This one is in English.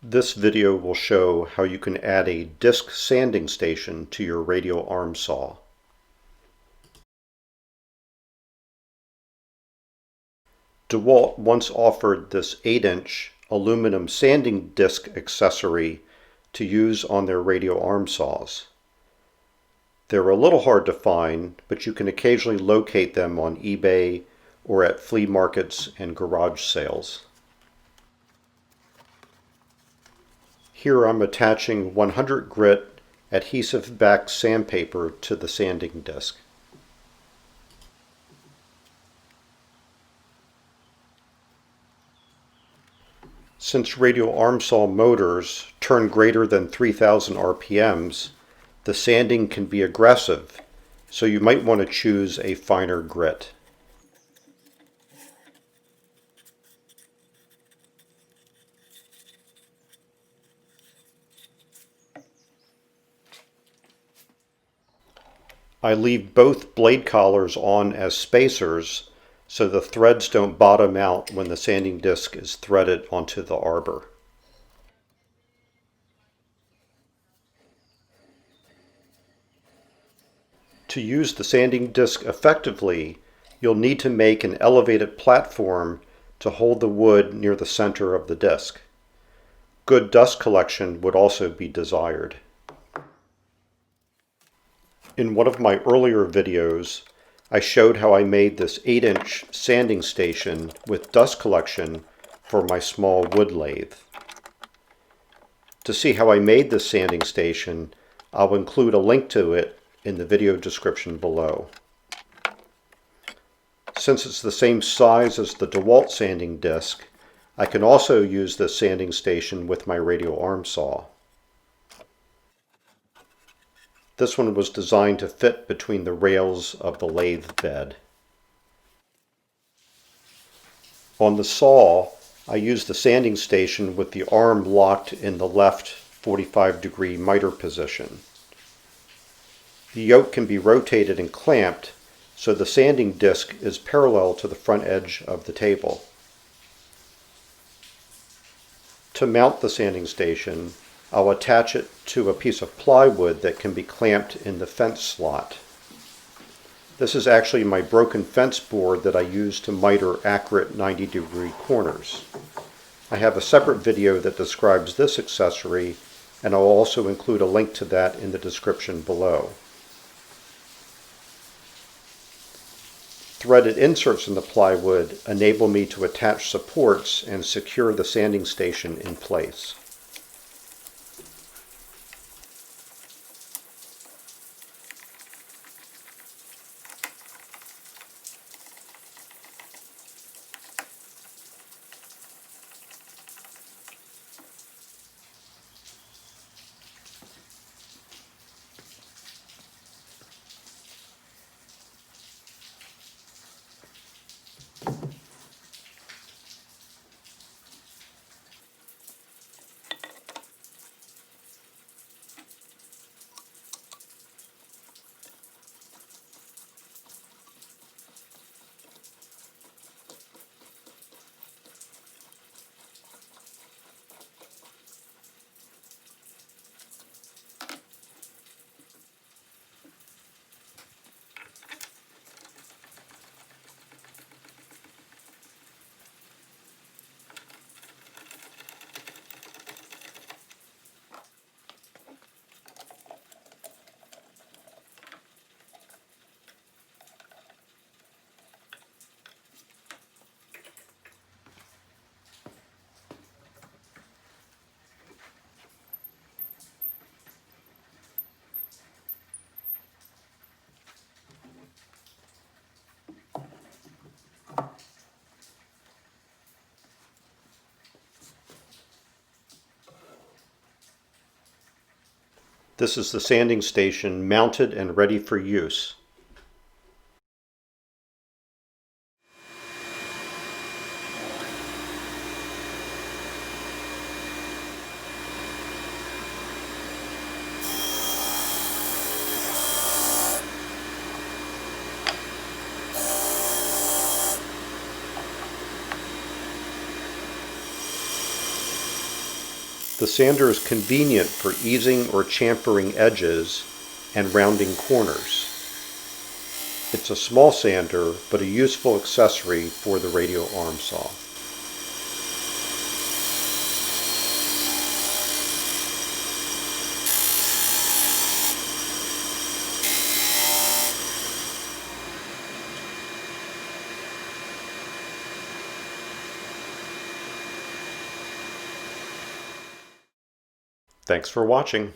This video will show how you can add a disc sanding station to your radial arm saw. DeWalt once offered this 8-inch aluminum sanding disc accessory to use on their radial arm saws. They're a little hard to find, but you can occasionally locate them on eBay or at flea markets and garage sales. Here I'm attaching 100 grit adhesive-backed sandpaper to the sanding disc. Since radial arm saw motors turn greater than 3,000 RPMs, the sanding can be aggressive, so you might want to choose a finer grit. I leave both blade collars on as spacers so the threads don't bottom out when the sanding disc is threaded onto the arbor. To use the sanding disc effectively, you'll need to make an elevated platform to hold the wood near the center of the disc. Good dust collection would also be desired. In one of my earlier videos, I showed how I made this 8-inch sanding station with dust collection for my small wood lathe. To see how I made this sanding station, I'll include a link to it in the video description below. Since it's the same size as the DeWalt sanding disc, I can also use this sanding station with my radial arm saw. This one was designed to fit between the rails of the lathe bed. On the saw, I used the sanding station with the arm locked in the left 45-degree miter position. The yoke can be rotated and clamped so the sanding disc is parallel to the front edge of the table. To mount the sanding station, I'll attach it to a piece of plywood that can be clamped in the fence slot. This is actually my broken fence board that I use to miter accurate 90-degree corners. I have a separate video that describes this accessory, and I'll also include a link to that in the description below. Threaded inserts in the plywood enable me to attach supports and secure the sanding station in place. This is the sanding station mounted and ready for use. The sander is convenient for easing or chamfering edges and rounding corners. It's a small sander, but a useful accessory for the radial arm saw. Thanks for watching.